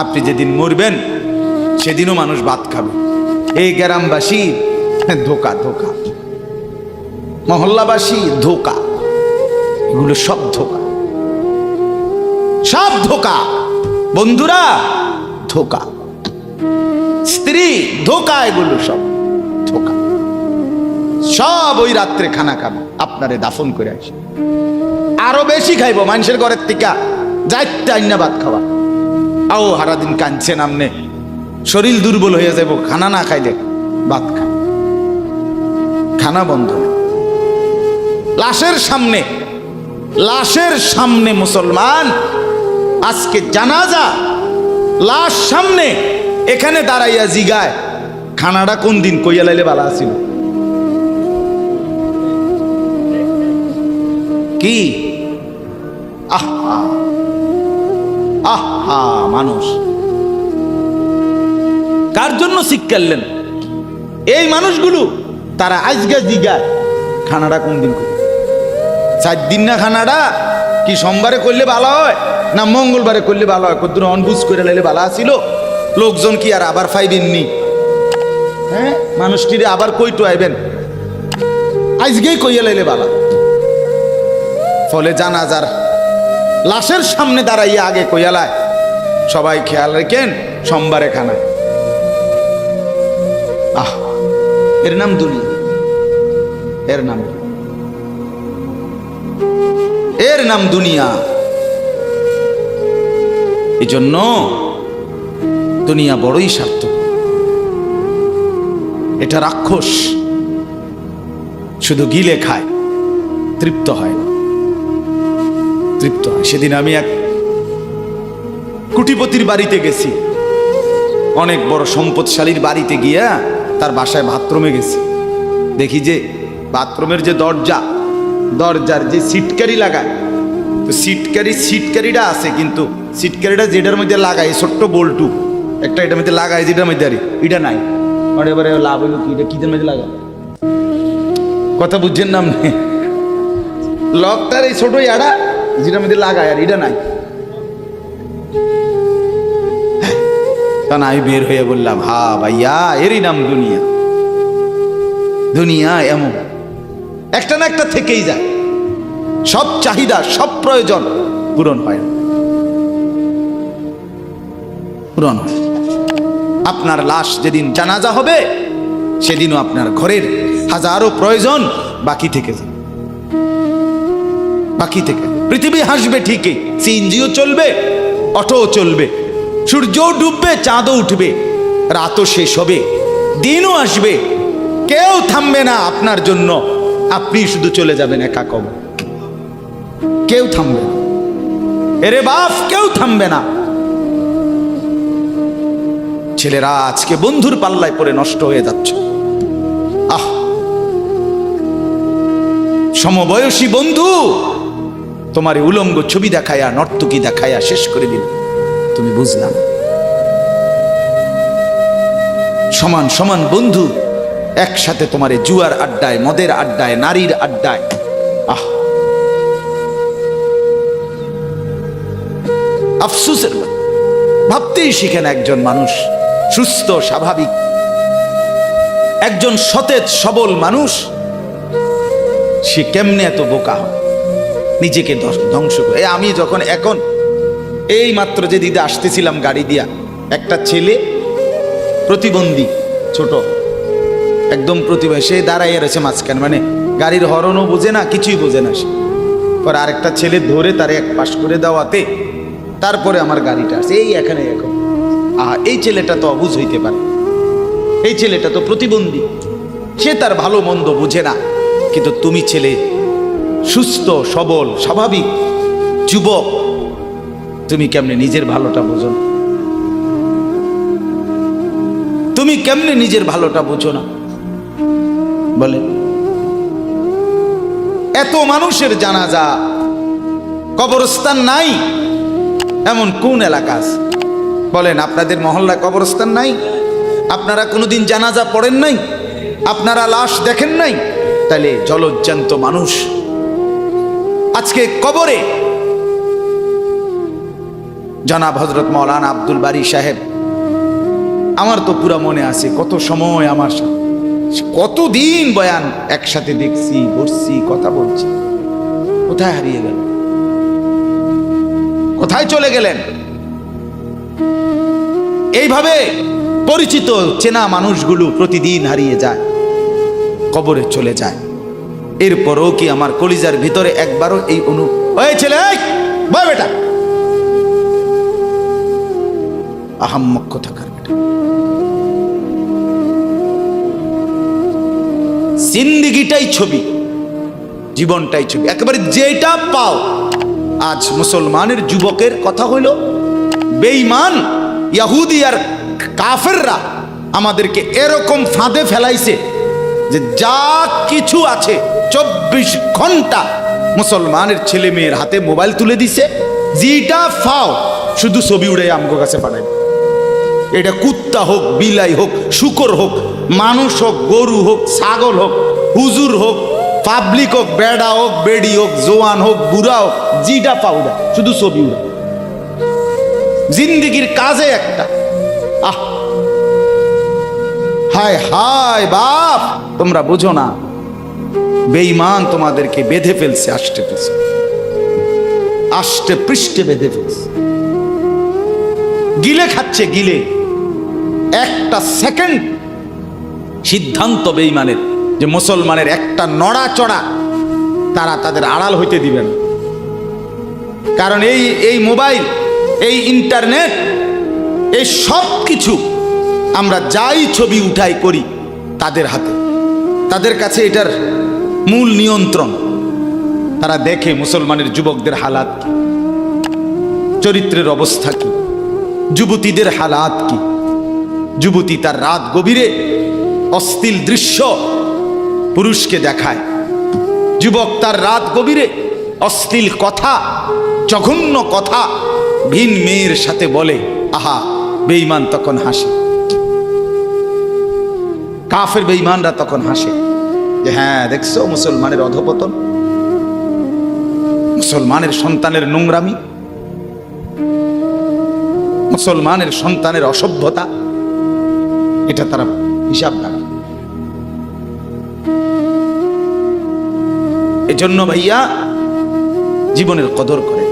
আপনি যেদিন মরবেন সেদিনও মানুষ ভাত খাবে। এই গ্রামবাসী ধোকা ধোকা, মহল্লাবাসী ধোকা, এগুলো সব ধোকা, সব ধোকা। বন্ধুরা ধোকা, স্ত্রী ধোকা, এগুলো সব ধোকা। সব ওই রাত্রে খানা খাবে, আপনারে দাফন করে আসে। আরো বেশি খাইব মানুষের ঘরের থেকে যাইতে আইনা ভাত খাওয়া। আও সারাদিন কাঁদছেন আমনে, শরীর দুর্বল হয়ে যাব খানা না খাইলে। ভাত খা, খানা বন্ধ। লাশের সামনে, লাশের সামনে মুসলমান আজকে জানাজা, লাশ সামনে, এখানে দাঁড়াইয়া জিগায় খানাটা কোন দিন কইয়া লাইলে ভালো আছিল। কি আহা আহা, মানুষ কার জন্য শিক্ষালেন? এই মানুষগুলো তারা আজকে জিগায় খানাটা কোন দিন করে। 4 দিন না খানাটা কি সোমবারে করলে ভালো হয় না মঙ্গলবারে করলে ভালো হয়? কত অনবুঝ করে লাইলে ভালো আছিল। লোকজন কি আর আবার পাইবেননি? হ্যাঁ, মানুষটিরে আবার কইটো আইবেন, আজকেই কইয়া লাইলে ভালো। ফলে জানাজার লাশের সামনে দাঁড়াইয়া আগে কইয়ালায় সবাই খেয়াল রেখেন সোমবারে খানা। আহ, এর নাম দুনিয়া, এর নাম, এর নাম দুনিয়া। এই জন্য দুনিয়া বড়ই স্বার্থক। এটা রাক্ষস, শুধু গিলে খায়, তৃপ্ত হয় না, তৃপ্ত হয়। সেদিন আমি এক কুটিপতির বাড়িতে গেছি, অনেক বড় সম্পদশালীর বাড়িতে গিয়া তার বাসায় বাথরুমে গেছি। দেখি যে বাথরুমের যে দরজা, দরজার যে সিটকারি লাগায়, তো সিটকারিটা আছে, কিন্তু সিটকারিটা যেটার মধ্যে লাগায় ছোট্ট বল্টু একটা, এটার মধ্যে লাগায় যেটার মধ্যে আরে এটা নাই। এবারে লাভ হইল কি, এটা কিদের মধ্যে লাগা, কথা বুঝছেন না আপনি? লকটার এই ছোট ইয়াটা যেটার মধ্যে লাগায় আর এটা নাই। তখন আমি বের হয়ে বললাম, হা ভাইয়া, এরই নাম দুনিয়া। দুনিয়া এমন একটা না একটা থেকেই যায়, সব চাহিদা সব প্রয়োজন পূরণ হয় না, পূরণ হয়। আপনার লাশ যেদিন জানাজা হবে সেদিনও আপনার ঘরের হাজারো প্রয়োজন বাকি থেকে যাবে, বাকি থেকে। পৃথিবী হাসবে ঠিকই, সিএনজিও চলবে, অটোও চলবে, সূর্যও ডুববে, চাঁদও উঠবে, রাতও শেষ হবে, দিনও আসবে, কেউ থামবে না আপনার জন্য। আপনি শুধু চলে যাবেন একা কবর, কেউ থামবে না। এরে বাপ, কেউ থামবে না। ছেলেরা আজকে বন্ধুর পাল্লায় পড়ে নষ্ট হয়ে যাচ্ছে। আহ, সমবয়সী বন্ধু তোমার উলঙ্গ ছবি দেখায়া, নর্তকী দেখায়া শেষ করে দিল, তুমি বুঝলাম। সমান সমান বন্ধু একসাথে তোমার জুয়ার আড্ডায়, মদের আড্ডায়, নারীর আড্ডায়। আহ, আফসোসের, ভাবতেই শিখেন একজন মানুষ সুস্থ স্বাভাবিক, একজন সতেজ সবল মানুষ, সে কেমনে এত বোকা হয়, নিজেকে ধ্বংস করে। আমি যখন এখন এই মাত্র যে দিদা আসতেছিলাম গাড়ি দিয়া, একটা ছেলে প্রতিবন্ধী, ছোট একদম প্রতিবন্ধী, সে দাঁড়াইয়া রয়েছে মাঝখানে, মানে গাড়ির হরনও বোঝে না, কিছুই বোঝে না সে। পর আরেকটা ছেলে ধরে তারে এক পাশ করে দেওয়াতে তারপরে আমার গাড়িটা আসছে এই এখানে। এখন এই ছেলেটা তো অবুঝ হইতে পারে, এই ছেলেটা তো প্রতিবন্ধী, সে তার ভালো মন্দ বুঝে না। কিন্তু তুমি ছেলে সুস্থ সবল স্বাভাবিক যুবক, তুমি কেমনে নিজের ভালোটা বোঝো না? তুমি কেমনে নিজের ভালোটা বোঝো না বলে? এত মানুষের জানাজা, কবরস্থান নাই এমন কোন এলাকা আছে বলেন? আপনাদের মহল্লায় কবরস্থান নাই? আপনারা কোনোদিন জানাজা পড়েন নাই? আপনারা লাশ দেখেন নাই? তাহলে জলজ্জান্ত মানুষ আজকে কবরে জনাব হযরত মাওলানা আব্দুল বারী সাহেব, আমার তো পুরা মনে আছে কত সময় আমার সাথে, কতদিন বয়ান একসাথে দেখছি, বসছি, কথা বলছি। কোথায় হারিয়ে গেল? কোথায় চলে গেলেন? এইভাবে পরিচিত চেনা মানুষগুলো প্রতিদিন হারিয়ে যায়, কবরে চলে যায়। এরপরও কি আমার কলিজার ভিতরে একবারও এই ওই ছেলে, বয় বেটা, আহাম্মক কোথাকার বেটা, জিন্দেগিটাই ছবি, জীবনটাই ছবি, একেবারে যেটা পাও। আজ মুসলমানের যুবকের কথা হইল বেঈমান ইহুদি আর কাফেররা আমাদেরকে এরকম ফাঁদে ফেলাইছে যে যা কিছু আছে 24 ঘন্টা মুসলমানের ছেলে মেয়ের হাতে মোবাইল তুলে দিছে, যেটা ফাও শুধু ছবি উড়ে আমগো কাছে পাঠাই। এটা কুত্তা হোক, বিলাই হোক, শুকর হোক, মানুষ হোক, গরু হোক, ছাগল হোক, হুজুর হোক, পাবলিক হোক, বেড়া হোক, বেড়ি হোক, জোয়ান হোক, বুড়া হোক, যেটা পাউডা শুধু ছবি উড়া। জিন্দেগির কাজে একটা। আহ, হায় হায় বাপ, তোমরা বুঝো না, বেঈমান তোমাদেরকে বেঁধে ফেলছে, আষ্টে পৃষ্ঠে, আষ্টে পৃষ্ঠে বেঁধে ফেলছে, গিলে খাচ্ছে, গিলে। একটা সেকেন্ড সিদ্ধান্ত বেঈমানের যে মুসলমানের একটা নড়াচড়া তারা তাদের আড়াল হইতে দিবেন। কারণ এই মোবাইল, এই ইন্টারনেট, এই সব কিছু আমরা যাই ছবি উঠাই করি তাদের হাতে, তাদের কাছে এটার মূল নিয়ন্ত্রণ। তারা দেখে মুসলমানের যুবকদের হালাত কি, চরিত্রের অবস্থা কি, যুবতীদের হালাত কি। যুবতী তার রাত গভীরে অশ্লীল দৃশ্য পুরুষকে দেখায়, যুবক তার রাত গভীরে অশ্লীল কথা, জঘন্য কথা ভিন মেয়ের সাথে বলে। আহা, বেঈমান তখন হাসে, কাফের বেঈমানরা তখন হাসে যে হ্যাঁ দেখছো মুসলমানের অধপতন, মুসলমানের সন্তানের নোংরামি, মুসলমানের সন্তানের অসভ্যতা, এটা তারা হিসাব রাখে। এজন্য ভাইয়া জীবনের কদর করে।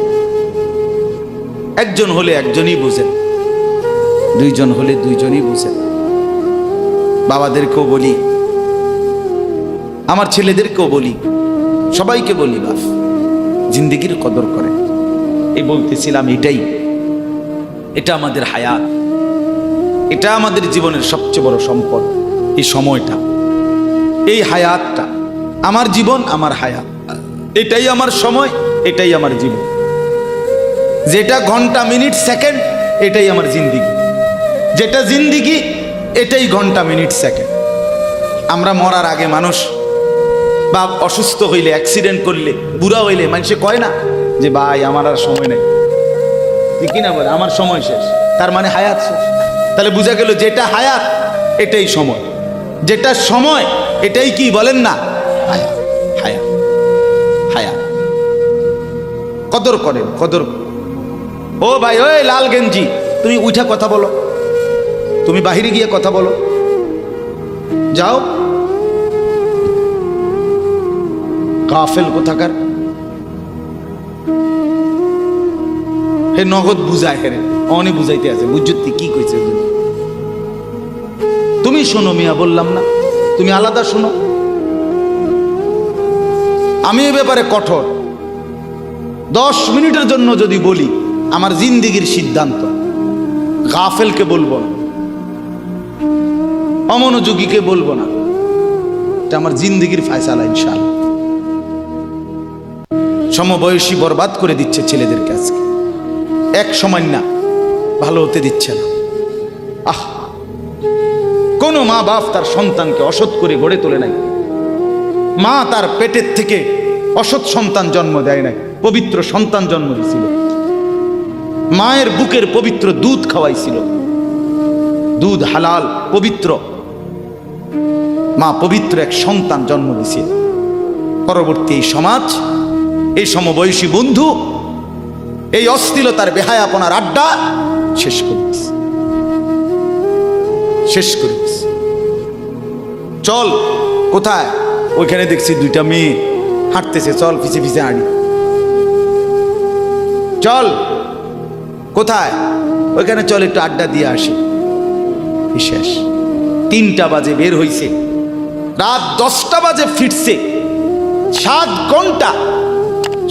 একজন হলে একজনই বুঝেন, দুইজন হলে দুইজনই বুঝেন। বাবাদেরকেও বলি, আমার ছেলেদেরকেও বলি, সবাইকে বলি, বাপ জিন্দেগির কদর করে। এই বলতেছিলাম, এটা আমাদের হায়াত, এটা আমাদের জীবনের সবচেয়ে বড় সম্পদ। এই সময়টা, এই হায়াতটা, আমার জীবন, আমার হায়াত, এটাই আমার সময়, এটাই আমার জীবন। যেটা ঘন্টা, মিনিট, সেকেন্ড, এটাই আমার জিন্দেগি। যেটা জিন্দেগি, এটাই ঘন্টা, মিনিট, সেকেন্ড। আমরা মরার আগে মানুষ বা অসুস্থ হইলে, অ্যাক্সিডেন্ট করলে, বুড়া হইলে মানুষে কয় না যে ভাই আমার আর সময় নেই, ঠিকই না বলে, আমার সময় শেষ, তার মানে হায়াত শেষ। তাহলে বোঝা গেল যেটা হায়াত এটাই সময়, যেটা সময় এটাই কি বলেন না হায়াত। হায়াত, হায়াত কদর করেন, কদর। ও ভাই, ওই লাল গেঞ্জি, তুমি উঠা কথা বলো, তুমি বাহিরে গিয়ে কথা বলো, যাও। কাফেল কোথাকার, হে নগদ বুঝায়, হেরে অনে বুঝাইতে আছে, বুঝতে কি কইছে। তুমি শোনো মিয়া, বললাম না, তুমি আলাদা শোনো। আমি এ ব্যাপারে কঠোর। 10 মিনিটের জন্য যদি বলি, আমার জিন্দেগির সিদ্ধান্ত, গাফেলকে বলবো না, অমনোযোগীকে বলবো না, এটা আমার জিন্দেগির ফয়সালা ইনশাআল্লাহ। সমবয়সী বরবাদ করে দিচ্ছে ছেলেদেরকে আজকে, এক সময় না ভালো হতে দিচ্ছে না। আহ, কোন মা বাপ তার সন্তানকে অসৎ করে গড়ে তোলে নাই। মা তার পেটের থেকে অসৎ সন্তান জন্ম দেয় নাই, পবিত্র সন্তান জন্ম দিয়েছিল। মায়ের বুকের পবিত্র দুধ খাওয়াইছিল, দুধ হালাল পবিত্র। মা পবিত্র এক সন্তান জন্ম দিয়েছিল। পরবর্তী এই সমাজ, এই সমবয়সী বন্ধু, এই অশ্লীলতার বেহায়াপনার আড্ডা শেষ করে দিস, শেষ করে দিস। চল, কোথায়? ওইখানে দেখছি দুইটা মেয়ে হাঁটতেছে, চল পিছে পিছে হাঁটি। চল, কোথায়? ওইখানে চল একটু আড্ডা দিয়ে আসি। শেষ। 3টা বাজে বের হইছে, রাত 10টা বাজে ফিরছে। 7 ঘন্টা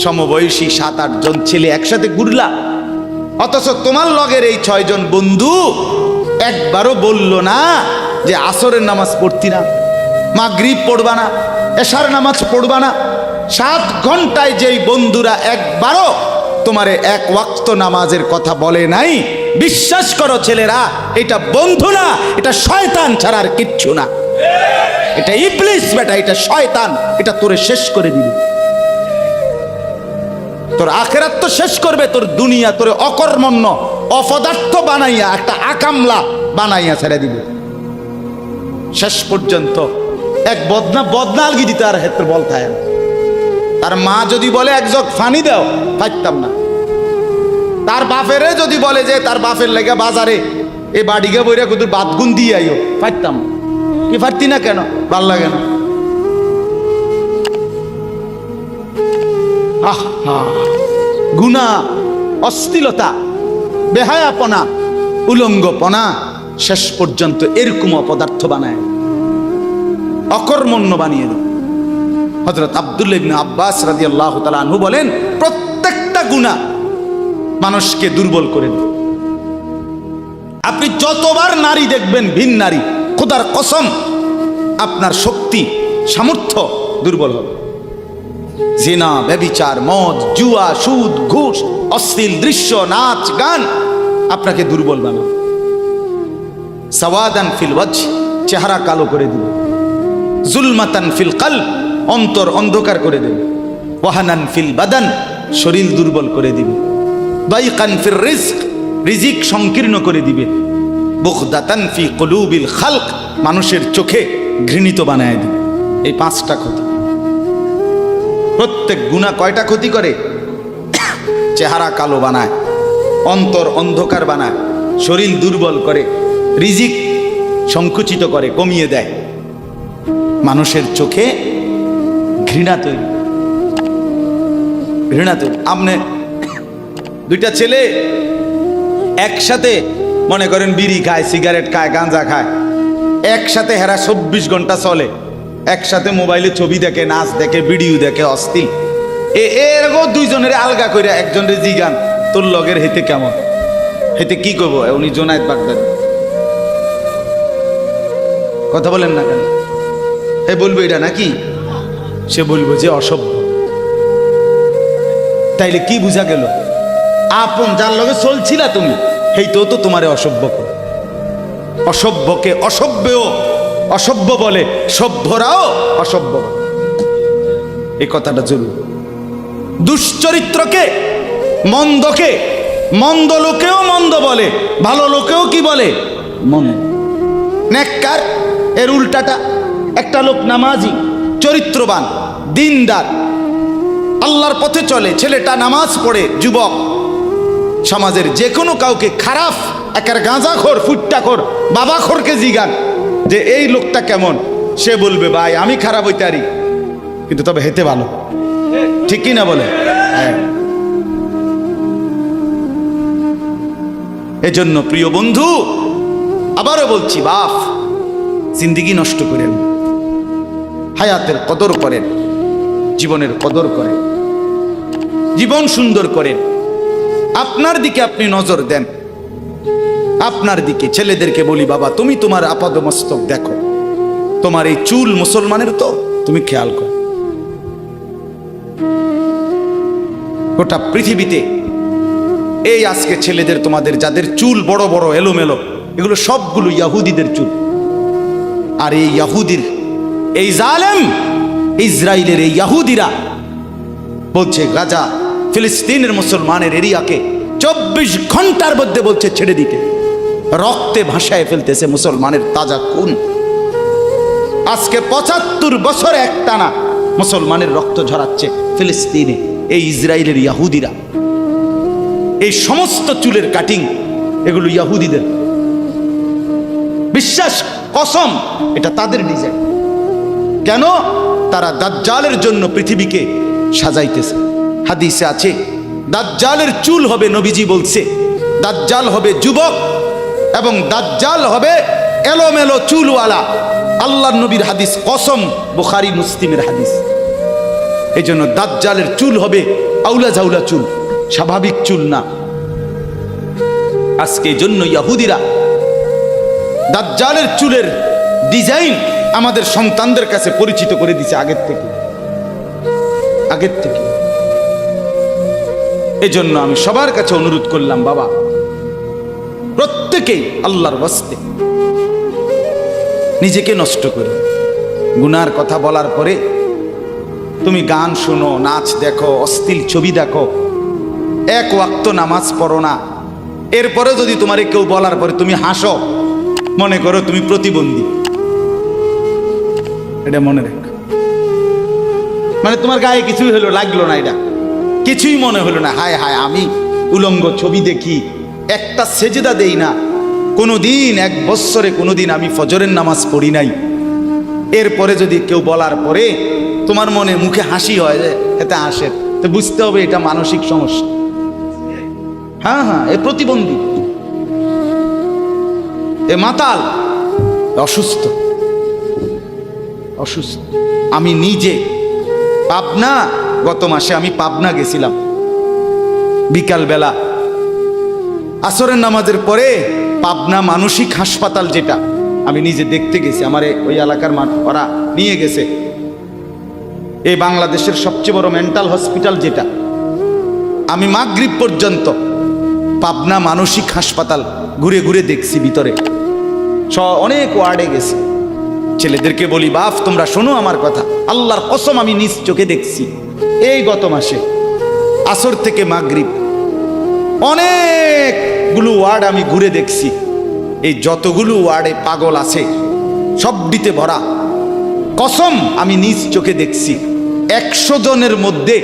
সমবয়সী 7-8 জন ছেলে একসাথে ঘুরলা, অথচ তোমার লগের এই 6 জন বন্ধু একবারও বলল না যে আসরের নামাজ পড়তি না, মাগরিব পড়বা না, এশার নামাজ পড়বা না। 7 ঘন্টায় যেই বন্ধুরা একবারও তোমারে 1 ওয়াক্ত নামাজের কথা বলে নাই, বিশ্বাস করো ছেলেরা, এটা বন্ধু না, এটা শয়তান ছাড়া আর কিচ্ছু না। এটা ইবলিস বেটা, এটা শয়তান, এটা তোরে শেষ করে দিবে। তোর আখেরাত তো শেষ করবে, তোর দুনিয়া তোরে অকর্মণ্য অপদার্থ বানাইয়া একটা আকামলা বানাইয়া ছেড়ে দিবে। শেষ পর্যন্ত এক বদনা আলগি দিতে আর হেত্র বলতায়। তার মা যদি বলে 1 জগ পানি দাও, পাইতাম না। তার বাপেরে যদি বলে যে তার বাপের লেগে বাজারে এই বাড়িকে বইরা কুতুর বাদগুন দিয়ে আইও, পাইতাম। কি পারতি না কেন? ভাল লাগে না। গুনাহ, অশ্লীলতা, বেহায়াপনা, উলঙ্গপনা শেষ পর্যন্ত এরকম অপদার্থ বানায়, অকর্মণ্য বানিয়ে দেয়। হযরত আব্দুল্লাহ ইবনে আব্বাস রাদিয়াল্লাহু তাআলা আনহু বলেন, প্রত্যেকটা গুনাহ মানুষকে দুর্বল করে দেয়। আপনি যতবার নারী দেখবেন ভিন নারী, খোদার কসম আপনার শক্তি সামর্থ্য দুর্বল হবে। জিনা, ব্যভিচার, মদ, জুয়া, সুদ, ঘুষ, অশ্লীল দৃশ্য, নাচ, গান আপনাকে দুর্বল বানাবে। সাওয়াদান ফিল ওয়াজহ, চেহারা কালো করে দিবে। জুলমাতান ফিল কলব, অন্তর অন্ধকার করে দেবে। ওয়াহানান ফিল বাদান, শরীর দুর্বল করে দিবে। দাইকান ফির রিজক, রিজিক সংকীর্ণ করে দিবে। বুগদাতান ফি কুলুবিল খালক, মানুষের চোখে ঘৃণিত বানায় দিবে। এই 5টা ক্ষতি। প্রত্যেক গুনাহ কয়টা ক্ষতি করে? চেহারা কালো বানায়, অন্তর অন্ধকার বানায়, শরীর দুর্বল করে, রিজিক সংকুচিত করে, কমিয়ে দেয়, মানুষের চোখে ঘৃণা তৈরি, ঘৃণা তৈরি। আপনি 2টা ছেলে একসাথে মনে করেন বিড়ি খায়, সিগারেট খায়, গাঁজা খায়, একসাথে হেরা 24 ঘন্টা চলে, একসাথে মোবাইলে ছবি দেখে, নাচ দেখে, ভিডিও দেখে, অস্থির। এরকম 2 জনের আলগা করে একজনের জিগান, তোর লগের হেতে কেমন? হেতে কি করবো? উনি জোনায়েদ বাগদাদি। কথা বলেন না কেন? এ বলবো এটা নাকি? সে বলবো যে অসভ্য। তাইলে কি বুঝা গেল? আপন যার লগে চলছিলা তুমি, হেইতেও তো তোমারে অসভ্য করে। অসভ্যকে অসভ্যও অসভ্য বলে, সভ্যরাও অসভ্য বলে। এই কথাটা জরুরি। দুশ্চরিত্রকে, মন্দকে মন্দ লোকেও মন্দ বলে, ভালো লোকেও কি বলে? মন্দ। নেককার এর উল্টাটা। একটা লোক নামাজি, চরিত্রবান, দিনদার, আল্লাহর পথে চলে, ছেলেটা নামাজ পড়ে, যুবক, সমাজের যে কোনো কাউকে খারাপ, একের গাঁজাখোর, ফুট্টাখোর, বাবাখোরকে জিগান যে এই লোকটা কেমন, সে বলবে ভাই আমি খারাপ হইতে পারি, কিন্তু তবে হেতে ভালো। ঠিক কি না বলে? হ্যাঁ। এজন্য প্রিয় বন্ধু, আবারও বলছি, বাপ জিন্দেগি নষ্ট করেন, হায়াতের কদর করেন, জীবনের কদর করেন, জীবন সুন্দর করেন। আপনার দিকে আপনি নজর দেন, আপনার দিকে। ছেলেদেরকে বলি, বাবা তুমি তোমার আপাদমস্তক দেখো, তোমার এই চুল মুসলমানের তো, তুমি খেয়াল করো। গোটা পৃথিবীতে এই আজকে ছেলেদের, তোমাদের যাদের চুল বড় বড় এলোমেলো, এগুলো সবগুলো ইয়াহুদিদের চুল। আর এই ইয়াহুদির, এই জালেম ইসরায়েলের এই ইয়াহুদিরা বলছে গাজা ফিলিস্তিনের মুসলমানের এরিয়াকে 24 ঘন্টার মধ্যে বলছে ছেড়ে দিতে, রক্তে ভাসায় ফেলতেছে মুসলমানের তাজা খুন। আজকে 75 বছর একটানা মুসলমানের রক্ত ঝরাচ্ছে ফিলিস্তিনে এই ইসরায়েলের ইয়াহুদিরা। এই সমস্ত চুলের কাটিং এগুলো ইহুদিদের, বিশ্বাস কসম এটা তাদের ডিজাইন। কেন? তারা দাজ্জালের জন্য পৃথিবীকে সাজাইতেছে। হাদিসে আছে দাজ্জালের চুল হবে, নবীজি বলছে দাজ্জাল হবে যুবক এবং দাজ্জাল হবে এলোমেলো চুলওয়ালা। আল্লাহর নবীর হাদিস, কসম, বুখারী মুসলিমের হাদিস। এই জন্য দাজ্জালের চুল হবে আউলা জাউলা চুল, স্বাভাবিক চুল না। আজকে এই জন্য ইহুদিরা দাজ্জালের চুলের ডিজাইন আমাদের সন্তানদের কাছে পরিচিত করে দিছে আগের থেকে। এজন্য আমি সবার কাছে অনুরোধ করলাম, বাবা প্রত্যেকেই আল্লাহর ওয়াস্তে নিজেকে নষ্ট করো। গুনার কথা বলার পরে তুমি গান শোনো, নাচ দেখো, অশ্লীল ছবি দেখো, এক ওয়াক্ত নামাজ পড়ো না, এরপরে যদি তোমারে কেউ বলার পরে তুমি হাসো, মনে করো তুমি প্রতিবন্ধী। এটা মনে রেখো, মানে তোমার গায়ে কিছুই হলো, লাগলো না, এটা কিছুই মনে হলো না। হায় হায়, আমি উলঙ্গ ছবি দেখি, একটা সেজদা দেই না কোনোদিন, 1 বৎসরে কোনোদিন আমি ফজরের নামাজ পড়ি নাই, এরপরে যদি কেউ বলার পরে তোমার মনে মুখে হাসি হয়, যে এতে হাসে, তো বুঝতে হবে এটা মানসিক সমস্যা। হ্যাঁ হ্যাঁ, এ প্রতিবন্ধী, এ মাতাল, অসুস্থ। আমি নিজে পাবনা, গত মাসে আমি পাবনা গেছিলাম, বিকালবেলা আসরের নামাজের পরে পাবনা মানসিক হাসপাতাল, যেটা আমি নিজে দেখতে গেছি, আমার ওই এলাকার ওরা নিয়ে গেছে, এই বাংলাদেশের সবচেয়ে বড় মেন্টাল হসপিটাল যেটা। আমি মাগরিব পর্যন্ত পাবনা মানসিক হাসপাতাল ঘুরে ঘুরে দেখছি, ভিতরে অনেক ওয়ার্ডে গেছি। ছেলেদেরকে বলি, বাপ তোমরা শোনো আমার কথা, আল্লাহর কসম আমি নিজ চোখে দেখছি, এই গত মাসে আসর থেকে মাগরিব অনেকগুলো ওয়ার্ড আমি ঘুরে দেখছি। এই যতগুলো ওয়ার্ডে পাগল আছে সবটিতে ভরা, কসম আমি নিজ চোখে দেখছি। 100 জনের মধ্যে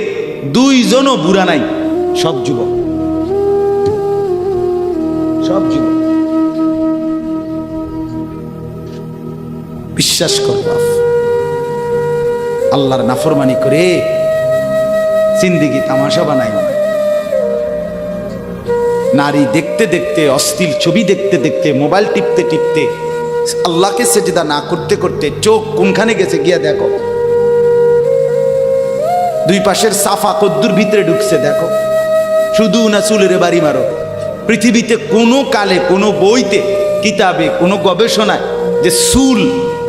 2 জনও বুড়া নাই, সব যুবক, সব যুবক। বিশ্বাস কর বাপ, আল্লাহর নাফরমানি করে জিন্দেগি তামাশা বানাই। নারী দেখতে দেখতে, অশ্লীল ছবি দেখতে দেখতে, মোবাইল টিপতে টিপতে, আল্লাহকে সেজদা না করতে করতে চোখ কোনখানে গেছে গিয়া দেখো। 2 পাশের সাফা কদ্দুর ভিতরে ঢুকছে দেখো। শুধু না চুলের বাড়ি মারো। পৃথিবীতে কোনো কালে, কোনো বইতে, কিতাবে, কোনো গবেষণায় যে চুল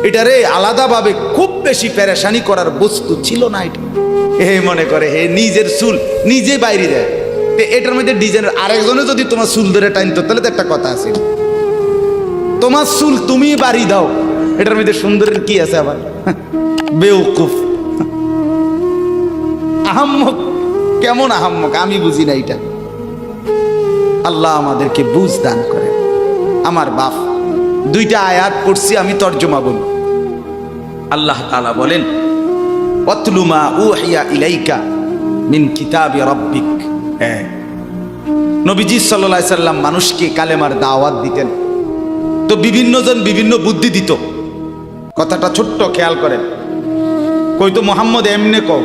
এটারে আলাদাভাবে খুব বেশি পেরেশানি করার বস্তু ছিল না। এটা হে মনে করে হে নিজের চুল নিজে বাইরে দেয়, এটার মধ্যে ডিজাইন। আরেকজনে যদি তোমার চুল ধরে টাইনতো তাহলে তো একটা কথা আছে, তোমার চুল তুমি বাড়ি দাও, এটার মধ্যে সুন্দরের কি আছে আবার? বেউকুফ, আহাম্মক। কেমন আহাম্মক আমি বুঝি না এটা। আল্লাহ আমাদেরকে বুঝ দান করে। আমার বাপ 2টা আয়াত পড়ছি, আমি তর্জমা বলি। আল্লাহ তাআলা বলেন, ওয়াতলু মা উহিয়া ইলাইকা মিন কিতাবি রাব্বিক। হ্যাঁ, নবীজি সাল্লাল্লাহু আলাইহি সাল্লাম মানুষকে কালেমার দাওয়াত দিতেন, তো বিভিন্ন জন বিভিন্ন বুদ্ধি দিত। কথাটা ছোট্ট খেয়াল করেন। কইতো মোহাম্মদ এমনে কও,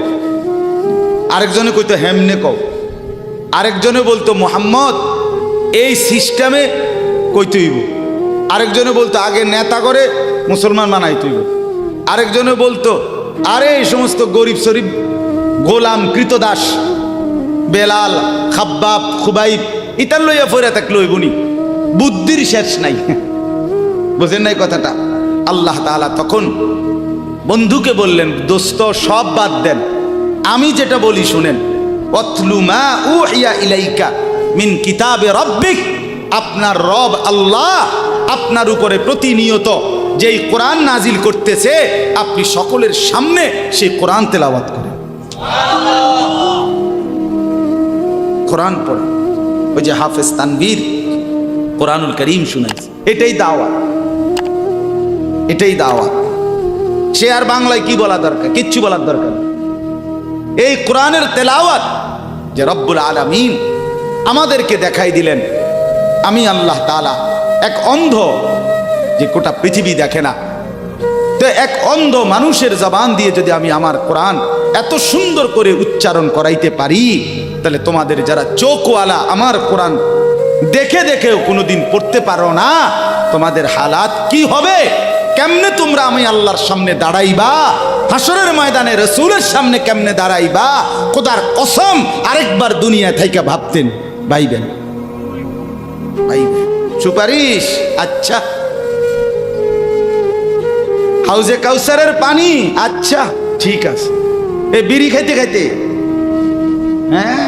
আরেকজনে কইতো হেমনে কও, আরেকজনে বলতো মোহাম্মদ এই সিস্টেমে কইতে হইব, আরেকজনে বলতো আগে নেতা করে মুসলমান বানাইতে হইব, আরেকজনে বলতো আরে এই সমস্ত গরিব শরীফ গোলাম কৃতদাস বেলাল খাব্বাব খুবাইব ইতার লইয়া ফইরা থাকলে হইবনি। বুদ্ধির শেষ নাই। বুঝেন নাই কথাটা? আল্লাহ তাআলা তখন বন্ধুকে বললেন, দোস্ত সব বাদ দেন, আমি যেটা বলি শুনেন। ওয়াতলু মা উহিয়া ইলাইকা মিন কিতাবে রাব্বিক। আপনার রব আল্লাহ আপনার উপরে প্রতিনিয়ত যেই কোরআন নাজিল করতেছে, আপনি সকলের সামনে সেই কোরআন তেলাওয়াত করেন, কোরআন পড়েন। ওই যে হাফেজ তানভীর কোরআনুল কারীম শুনাইছে, এটাই দাওয়াত, এটাই দাওয়াত। সে আর বাংলায় কি বলা দরকার? কিচ্ছু বলার দরকার। এই কোরআনের তেলাওয়াত যে রব্বুল আলামিন আমাদেরকে দেখাই দিলেন আমি আল্লাহ তাআলা এক অন্ধ, যে গোটা পৃথিবী দেখে না, তো এক অন্ধ মানুষের জবান দিয়ে যদি আমি আমার কোরআন এত সুন্দর করে উচ্চারণ করাইতে পারি, তাহলে তোমাদের যারা চোখওয়ালা আমার কোরআন দেখে দেখেও কোনোদিন পড়তে পারো না, তোমাদের হালাত কি হবে? কেমনে তোমরা আমি আল্লাহর সামনে দাঁড়াইবা? হাসরের ময়দানে রাসূলের সামনে কেমনে দাঁড়াইবা? খোদার কসম আরেকবার দুনিয়া থেকে ভাবতেন, ভাইবেন সুপারিশ। আচ্ছা, হাউজে কাউসারের পানি, আচ্ছা ঠিক আছে। এ বিড়ি খাইতে খাইতে, হ্যাঁ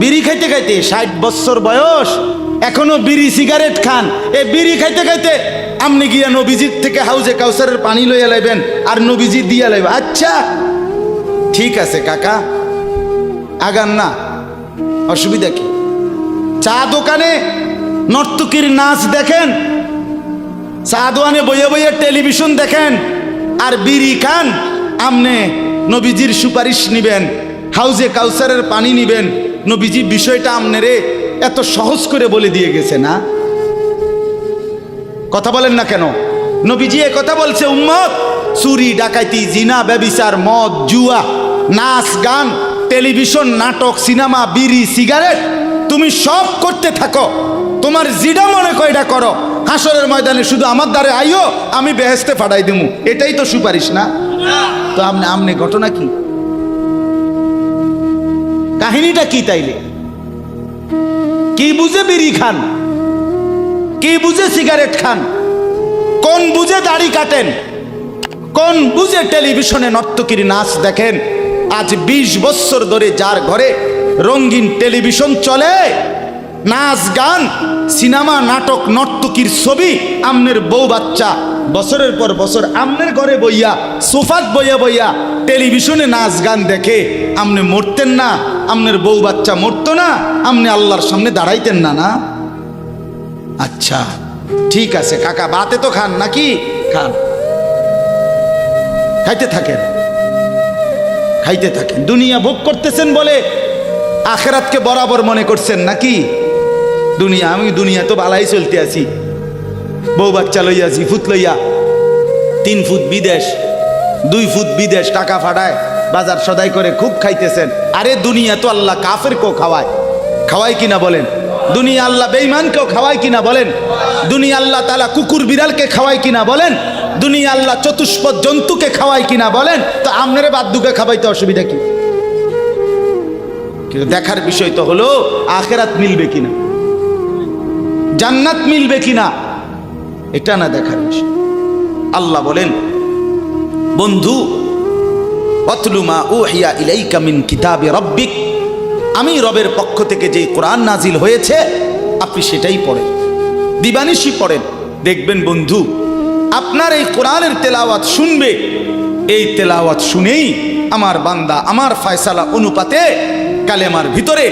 বিড়ি খাইতে খাইতে 60 বছর বয়স, এখনো বিড়ি সিগারেট খান। এ বিড়ি খাইতে খাইতে আপনি গিয়া নবীজির থেকে হাউজে কাউসারের পানি লইয়া লাইবেন আর নবীজি দিয়া লাইবেন। আচ্ছা ঠিক আছে কাকা, আগান না, অসুবিধা কি? চা দোকানে নর্তকীর নাচ দেখেন, চা দোকানে বইয়ে বইয়ে টেলিভিশন দেখেন, আর বিড়ি খান। আমনে নবীজির সুপারিশ নিবেন, হাউজে কাউসারের পানি নিবেন। নবীজি বিষয়টা আমনেরে এত সহজ করে বলে দিয়ে গেছে না? কথা বলেন না কেন? নবীজি এ কথা বলছে, উম্মত চুরি ডাকাইতি জিনা ব্যভিচার মদ জুয়া নাচ গান টেলিভিশন নাটক সিনেমা বিড়ি সিগারেট তুমি সব করতে থাকো, তোমার জিডা মনে কয়টা করো, হাসরের ময়দানে শুধু আমার দ্বারে আইও, আমি বেহেশতে ফাটাই দেবো। এটাই তো সুপারিশ না? তো আমনে ঘটনা কি, কাহিনীটা কি? তাইলে কি বুঝে বিড়ি খান, কি বুঝে সিগারেট খান, কোন বুঝে দাড়ি কাটেন, কোন বুঝে টেলিভিশনে নর্তকীর নাচ দেখেন? আজ 20 বছর ধরে যার ঘরে রঙিন টেলিভিশন চলে, নাচ গান সিনেমা নাটক নর্তকীর ছবি, আমনের বউ বাচ্চা বছরের পর বছর আমনের ঘরে বইয়া সোফাত বইয়া বইয়া টেলিভিশনে নাচ গান দেখে, আমনে মরতেন না? আমনের বউ বাচ্চা মরতো না? আমনে আল্লাহর সামনে দাঁড়াইতেন না? না? আচ্ছা ঠিক আছে কাকা, বাতে তো খান নাকি? খান, খাইতে থাকেন, খাইতে থাকেন। দুনিয়া ভোগ করতেছেন বলে আখিরাতকে বরাবর মনে করছেন নাকি? দুনিয়া, আমি দুনিয়া তো বালাই চলতে আছি, বউ বাচ্চা লইয়া, 2 ফুট লইয়া, 3 ফুট বিদেশ, 2 ফুট বিদেশ, টাকা ফাটায় বাজার সদাই করে খুব খাইতেছেন। আরে দুনিয়া তো আল্লাহ কাফেরকেও খাওয়ায়, খাওয়ায় কিনা বলেন? দুনিয়া আল্লাহ বেঈমানকেও খাওয়ায় কিনা বলেন? দুনিয়া আল্লাহ তাআলা কুকুর বিড়ালকে খাওয়ায় কিনা বলেন? দুনিয়া আল্লাহ চতুষ্পদ জন্তুকে খাওয়ায় কিনা বলেন? তো আমনেরে বাদ্দুকে খাওয়াইতে অসুবিধা কি? কিন্তু দেখার বিষয় তো হলো আখিরাত মিলবে কিনা, জান্নাত মিলবে কিনা, এটা না দেখার বিষয়। আল্লাহ বলেন, বন্ধু ওয়াতলু মা উহিয়া ইলাইকা মিন কিতাবি রাব্বিক, আমি রবের পক্ষ থেকে যে কোরআন নাজিল হয়েছে আপনি সেটাই পড়েন, দিবানিশি পড়েন। দেখবেন বন্ধু, আপনার এই কোরআনের তেলাওয়াত শুনবে, এই তেলাওয়াত শুনেই আমার বান্দা আমার ফয়সালা অনুপাতে কালেমার ভিতরে,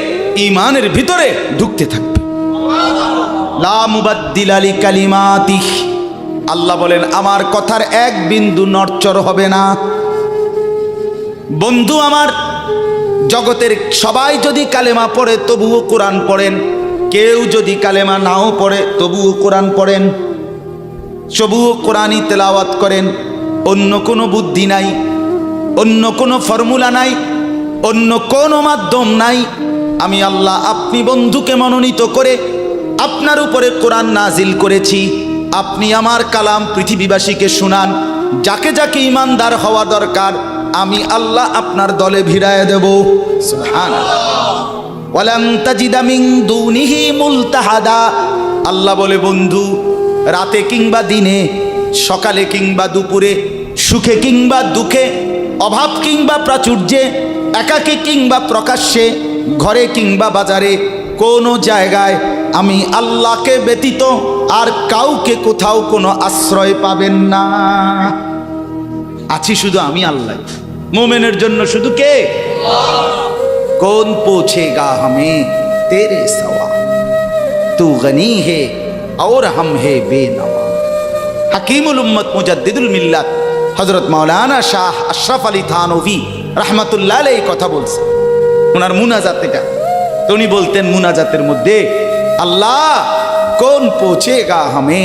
ঈমানের ভিতরে ঢুকতে থাকবে। লা মুবাদ্দিলা লিকালিমাতিহি, আল্লাহ বলেন আমার কথার এক বিন্দু নড়চড় হবে না। বন্ধু আমার, জগতের সবাই যদি কালেমা পড়ে তবুও কোরআন পড়েন, কেউ যদি কালেমা নাও পড়ে তবুও কোরআন পড়েন, তবুও কোরআনই তেলাওয়াত করেন। অন্য কোনো বুদ্ধি নাই, অন্য কোনো ফর্মুলা নাই, অন্য কোনো মাধ্যম নাই। আমি আল্লাহ আপনি বন্ধুকে মনোনীত করে আপনার উপরে কোরআন নাজিল করেছি, আপনি আমার কালাম পৃথিবীবাসীকে শুনান, যাকে যাকে ইমানদার হওয়া দরকার আমি আল্লাহ আপনার দলে ভিড়ায় দেব। সুবহানাল্লাহ। ওয়ালান তাজিদা মিন দুনিহি মুলতাহাদা, আল্লাহ বলে বন্ধু রাতে কিংবা দিনে, সকালে কিংবা দুপুরে, সুখে কিংবা দুঃখে, অভাব কিংবা প্রাচুর্যে, একাকী কিংবা প্রকাশ্যে, ঘরে কিংবা বাজারে, কোনো জায়গায় আমি আল্লাহকে ব্যতীত আর কাউকে কোথাও কোনো আশ্রয় পাবেন না। আছি শুধু আমি আল্লাহ। মোমেনের জন্য শুধু কে? কৌন পৌঁছেগা হামে তেরে সওয়া, তু গনি হে और हम है बेनवा। हकीमुल उम्मत मुजद्दिदुल मिल्लत हजरत मौलाना शाह अशरफ अली थानवी रहमतुल्लाह अलैहि কথা বলছে ওনার মুনাজাত। এটা তো উনি বলতেন মুনাজাতের মধ্যে, আল্লাহ কোন পৌঁছেগা হামে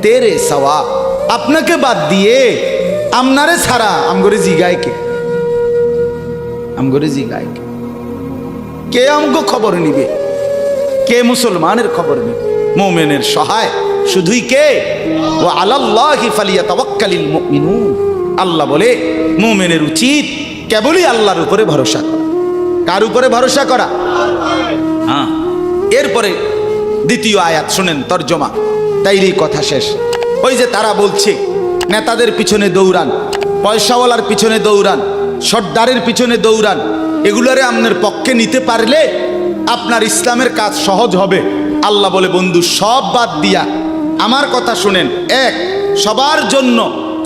তেরে সওয়া, আপনাকে বাদ দিয়ে আমনারে ছাড়া আমগরে জিগায় কে, আমগরে জিগায় কে, কে আমগো খবর নিবে, কে মুসলমানের খবর নিবে? মুমিনের সহায় শুধুই কে? ওয়া আলাল্লাহি ফালিয়াতাওয়াক্কালিল মুমিনুন। আল্লাহ বলে মুমিনের উচিত কেবলই আল্লাহর উপরে ভরসা করা। কার উপরে ভরসা করা? হ্যাঁ। এরপরে দ্বিতীয় আয়াত শুনেন, তর্জমা, তাইরই কথা শেষ। ওই যে তারা বলছে নেতাদের পিছনে দৌড়ান, পয়সাওয়ালার পিছনে দৌড়ান, সর্দারের পিছনে দৌড়ান, এগুলোরে আপনার পক্ষে নিতে পারলে আপনার ইসলামের কাজ সহজ হবে। আল্লাহ বলে বন্ধু সব বাদ দিয়া আমার কথা শুনেন। এক, সবার জন্য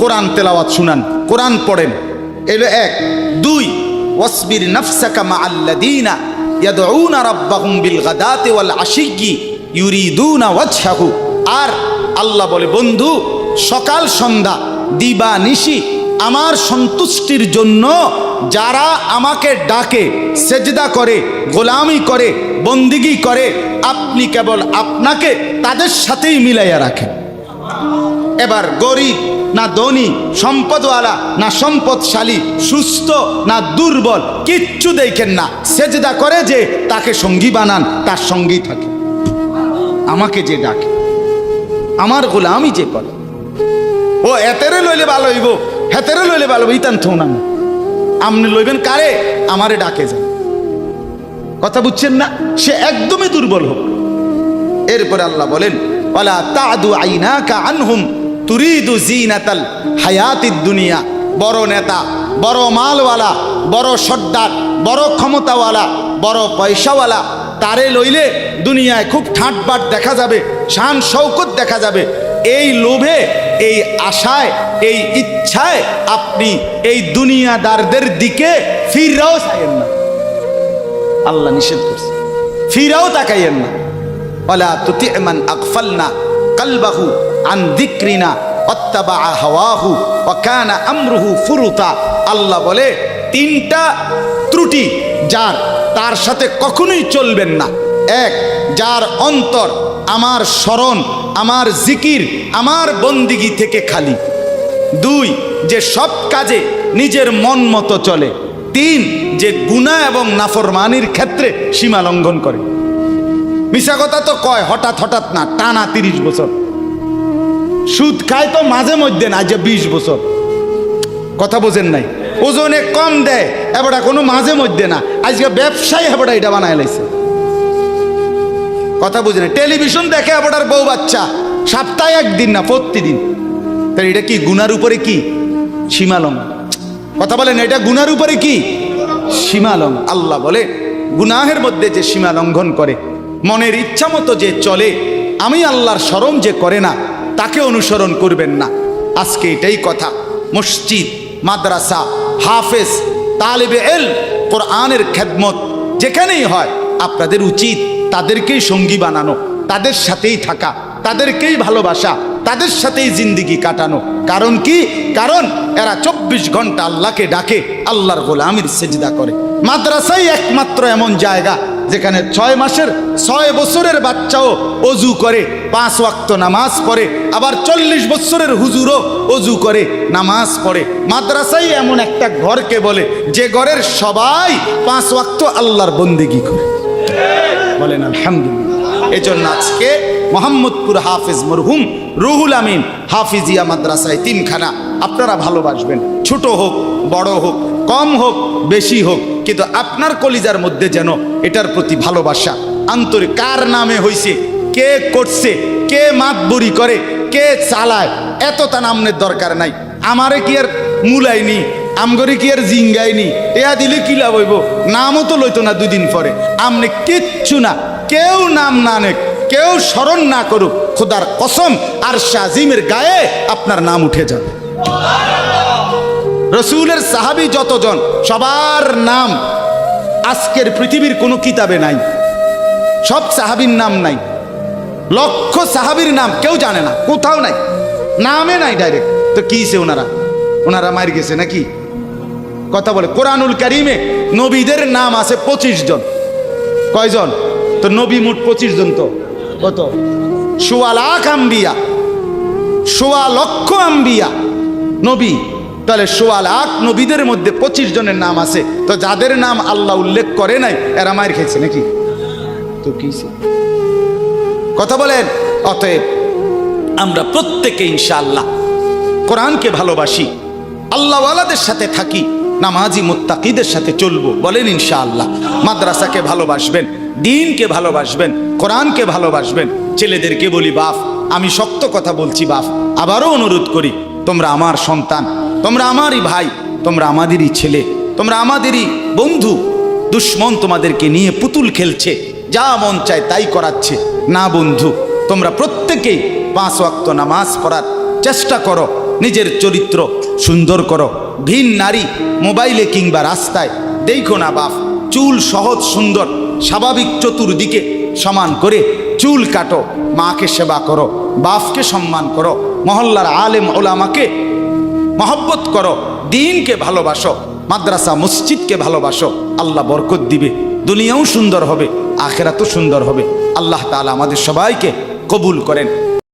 কোরআন তেলাওয়াত শুনান, কোরআন পড়েন, এলো এক। দুই, ওয়াসবির নাফসাকা মাআল্লাযীনা ইয়াদউনা রাব্বাহুম বিল গাদাতি ওয়াল আশিয়্যি ইউরিদুনা ওয়াজহাহু। আর আল্লাহ বলে বন্ধু সকাল সন্ধ্যা দিবা নিশি আমার সন্তুষ্টির জন্য যারা আমাকে ডাকে, সেজদা করে, গোলামি করে, বন্দিগি করে, আপনি কেবল আপনাকে তাদের সাথেই মিলাইয়া রাখেন। এবার গরিব না ধনী, সম্পদওয়ালা না সম্পদশালী, সুস্থ না দুর্বল, কিচ্ছু দেখেন না, সেজদা করে যে তাকে সঙ্গী বানান, তার সঙ্গী থাকে। আমাকে যে ডাকে, আমার গোলামি যে করে, ও এতেরে লইলে ভালো হইব, হেতেরে লইলে ভালো হইব, ইতান থো না, আপনি লইবেন কারে? আমারে ডাকে যান। কথা বুঝছেন না? সে একদমই দুর্বল হোক। এরপরে আল্লাহ বলেন, ওয়ালা তাদু আইনাকা আনহুম তুরিদু জিনাতাল হায়াতিদ দুনিয়া। বড় নেতা, বড় মালওয়ালা, বড় সর্দার, বড় ক্ষমতাওয়ালা, বড় পয়সাওয়ালা, তারে লইলে দুনিয়ায় খুব ঠাটবাট দেখা যাবে, শান শৌকত দেখা যাবে। এই লোভে, এই আশায়, এই ইচ্ছায় আপনি এই দুনিয়াদারদের দিকে ফিরাও চাইয়েন না। আল্লাহ নিষেধ করছে, ফিরাও তাকাইয়েন না। ওয়ালা তুতি মান আগফালনা কলবাহু আন যিকরিনা ওয়াত্তাবা হাওয়াহু ওয়া কানা আমরুহু ফুরুতা। আল্লাহ বলে তিনটা ত্রুটি যার, তার সাথে কখনোই চলবেন না। এক, যার অন্তর আমার স্মরণ, আমার জিকির, আমার বন্দিগি থেকে খালি। দুই, যে সব কাজে নিজের মন মতো চলে। তিন, যে গুনাহ এবং নাফরমানির ক্ষেত্রে সীমা লঙ্ঘন করে। মিশা কথা তো কয় হঠাৎ হঠাৎ না, টানা 30 বছর। সুদ খায় তো মাঝে মধ্যে না, যে 20 বছর। কথা বোঝেন নাই? ওজনে কম দেয় এবার কোনো মাঝে মধ্যে না, আজকে ব্যবসায়ী এবার এটা বানায় লাইছে। কথা বুঝেন? টেলিভিশন দেখে এবার বউ বাচ্চা, সপ্তাহে একদিন না, প্রতিদিন। তাই এটা কি গুনার উপরে কি সীমালঙ্ঘন? কথা বলেন, এটা গুনার উপরে কি সীমালঙ্ঘন? আল্লাহ বলে গুনাহের মধ্যে যে সীমা লঙ্ঘন করে, মনের ইচ্ছা মতো যে চলে, আমি আল্লাহর স্মরণ যে করে না, তাকে অনুসরণ করবেন না। আজকে এটাই কথা। মসজিদ, মাদ্রাসা, হাফেজ, তালেবে এল, কোরআনের খেদমত যেখানেই হয়, আপনাদের উচিত তাদেরকেই সঙ্গী বানানো, তাদের সাথেই থাকা, তাদেরকেই ভালোবাসা, তাদের সাথেই জিন্দিগি কাটানো। কারণ কি? কারণ এরা 24 ঘন্টা আল্লাহকে ডাকে, আল্লাহর গোলামির সেজদা করে। মাদ্রাসাই একমাত্র এমন জায়গা যেখানে 6 মাসের 6 বছরের বাচ্চাও অজু করে, 5 ওয়াক্ত নামাজ পড়ে, আবার 40 বছরের হুজুরও অজু করে, নামাজ পড়ে। মাদ্রাসাই এমন একটা ঘরকে বলে যে ঘরের সবাই 5 ওয়াক্ত আল্লাহর বন্দেগী করে। বলেন আলহামদুলিল্লাহ। এজন্য আজকে মোহাম্মদপুর হাফেজ মরহুম রুহুল আমিন হাফিজিয়া মাদ্রাসায় 3খানা আপনারা ভালোবাসবেন। ছোট হোক, বড় হোক, কম হোক, বেশি হোক, কিন্তু আপনার কলিজার মধ্যে যেন এটার প্রতি ভালোবাসা, আন্তরিক। কার নামে হইছে, কে করছে, কে মাতবরি করে, কে চালায়, এত তা নামের দরকার নাই। আমারে কি আর মুলাইনি, আমগরে কি আর জিঙ্গাইনি, এয়া দিলে কি লাভ হইব? নামও তো লইতো না 2 দিন পরে। আমনে কিচ্ছু না, কেউ নাম না নেক, কেউ স্মরণ না করুক, খোদার কসম আরশে আজিমের গায়ে আপনার নাম উঠে যাবে। রসুলের সাহাবী যতজন, সবার নাম আজকের পৃথিবীর কোনো কিতাবে নাই। সব সাহাবীর নাম নাই, লক্ষ সাহাবীর নাম কেউ জানে না, কোথাও নাই, নামে নাই ডাইরেক্ট। তো কিছে ওনারা মার গেছে নাকি? কথা বলে কোরআনুল কারিমে নবীদের নাম আছে 25 জন। কয়জন? তো নবী মোট 25 জন। তো কত? 1.25 লাখ আম্বিয়া, 1.25 লক্ষ আম্বিয়া নবী। তাহলে 1.25 লাখ নবীদের মধ্যে 25 জনের নাম আছে। তো যাদের নাম আল্লাহ উল্লেখ করে নাই এরা মায়ের খেয়েছে নাকি? তো কি কথা বলেন? অতএব আমরা প্রত্যেকে ইনশাআল্লাহ কোরআনকে ভালোবাসি, আল্লাহওয়ালাদের সাথে থাকি, নামাজি মুত্তাকিদের সাথে চলবো। বলেন ইনশাআল্লাহ। মাদ্রাসাকে ভালোবাসবেন, দ্বীনকে ভালোবাসবেন, কোরআনকে ভালোবাসবেন। ছেলেদেরকে বলি, বাপ আমি শক্ত কথা বলছি, বাপ আবারও অনুরোধ করি, তোমরা আমার সন্তান, তোমরা আমারই ভাই, তোমরা আমাদেরই ছেলে, তোমরা আমাদেরই বন্ধু। দুশ্মন তোমাদেরকে নিয়ে পুতুল খেলছে, যা মন চায় তাই করাচ্ছে। না বন্ধু, তোমরা প্রত্যেকেই 5 ওয়াক্ত নামাজ পড়ার চেষ্টা করো, নিজের চরিত্র সুন্দর করো। ভিন নারী মোবাইলে কিংবা রাস্তায় দেখো না বাপ। চুল সহজ সুন্দর স্বাভাবিক চতুর্দিকে সমান করে চুল কাটো, মাকে সেবা করো, বাপকে সম্মান করো, মহল্লার আলেম ওলামাকে মহব্বত করো, দ্বীনকে ভালোবাসো, মাদ্রাসা মসজিদকে ভালোবাসো। আল্লাহ বরকত দিবে, দুনিয়াও সুন্দর হবে, আখিরাতও সুন্দর হবে। আল্লাহ তাআলা আমাদের সবাইকে কবুল করেন।